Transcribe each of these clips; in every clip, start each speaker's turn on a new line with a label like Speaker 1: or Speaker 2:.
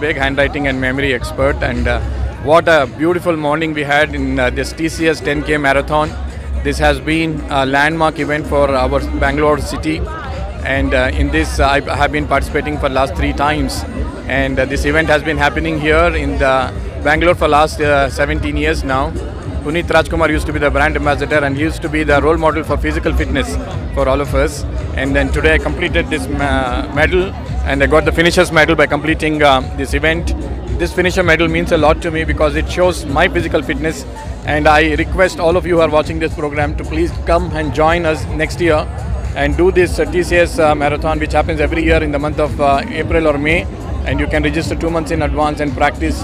Speaker 1: Big handwriting and memory expert, and what a beautiful morning we had in this TCS 10K marathon. This has been a landmark event for our Bangalore city, and in this I have been participating for last 3 times, and this event has been happening here in the Bangalore for last 17 years now. Puneet Rajkumar used to be the brand ambassador, and he used to be the role model for physical fitness for all of us. And then today I completed this medal, and I got the finisher's medal by completing this event. This finisher medal means a lot to me because it shows my physical fitness, and I request all of you who are watching this program to please come and join us next year and do this TCS marathon, which happens every year in the month of April or May. And you can register 2 months in advance and practice.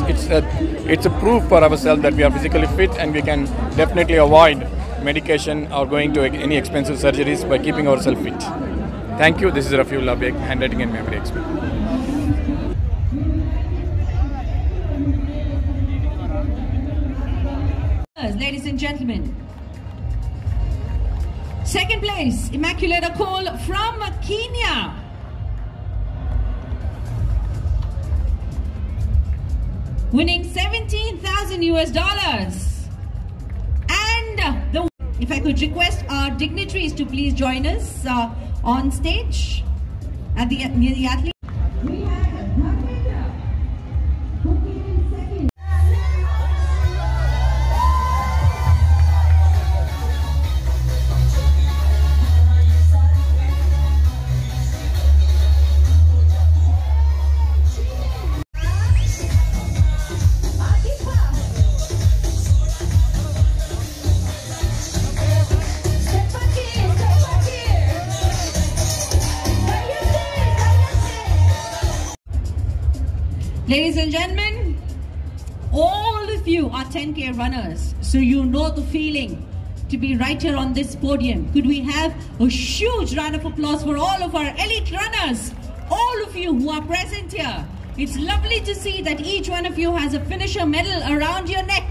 Speaker 1: It's a proof for ourselves that we are physically fit, and we can definitely avoid medication or going to any expensive surgeries by keeping ourselves fit. Thank you. This is Rafiullah Beg, handwriting and memory expert.
Speaker 2: Ladies and gentlemen, second place, Immaculate Akol from Kenya. Winning $17,000 US. And if I could request our dignitaries to please join us on stage at near the athlete. We have Dharmendra, who came in second. Ladies and gentlemen, all of you are 10K runners, so you know the feeling to be right here on this podium. Could we have a huge round of applause for all of our elite runners, all of you who are present here. It's lovely to see that each one of you has a finisher medal around your neck.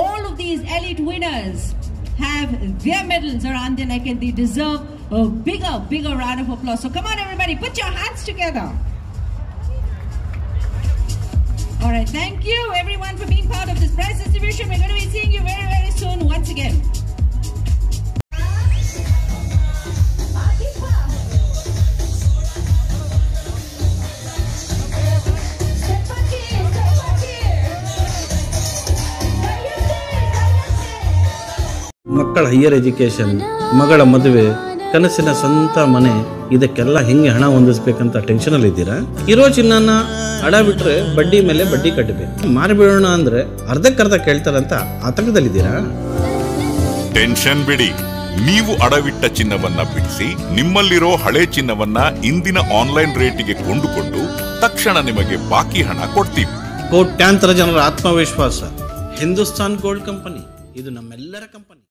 Speaker 2: All of these elite winners have their medals around their neck, and they deserve a bigger round of applause. So come on everybody, put your hands together. All right, thank you everyone for being part of this prize distribution. We're going to be seeing you very, very soon once again.
Speaker 3: ಮಕ್ಕಳ higher education, ಮಗಳ ಮದುವೆ, ಕನಸಿನ ಸ್ವಂತ ಮನೆ, ಇದಕ್ಕೆಲ್ಲ ಹೆಂಗೆ ಹಣ ಹೊಂದಿಸ್ಬೇಕಂತ ಟೆನ್ಷನಲ್ಲಿ ಇದ್ದೀರಾ? ಇರೋ ಚಿನ್ನನ ಅಡ ಬಿಟ್ರೆ ಬಡ್ಡಿ ಮೇಲೆ ಬಡ್ಡಿ ಕಟ್ಟಬೇಕು. ಮಾರಿಬಿಡೋಣ ಅಂದ್ರೆ ಅರ್ಧಕ್ಕರ್ಧ ಕೇಳ್ತಾರಂತ ಆತಂಕದಲ್ಲಿದ್ದೀರಾ?
Speaker 4: ಟೆನ್ಷನ್ ಬಿಡಿ, ನೀವು ಅಡವಿಟ್ಟ ಚಿನ್ನವನ್ನ ಬಿಡಿಸಿ ನಿಮ್ಮಲ್ಲಿರೋ ಹಳೆ ಚಿನ್ನವನ್ನ ಇಂದಿನ ಆನ್ಲೈನ್ ರೇಟಿಗೆ ಕೊಂಡುಕೊಂಡು ತಕ್ಷಣ ನಿಮಗೆ ಬಾಕಿ ಹಣ ಕೊಡ್ತೀವಿ.
Speaker 3: ಕೋಟ್ಯಾಂತರ ಜನರ ಆತ್ಮವಿಶ್ವಾಸ ಹಿಂದೂಸ್ತಾನ್ ಗೋಲ್ಡ್ ಕಂಪನಿ, ಇದು ನಮ್ಮೆಲ್ಲರ ಕಂಪನಿ.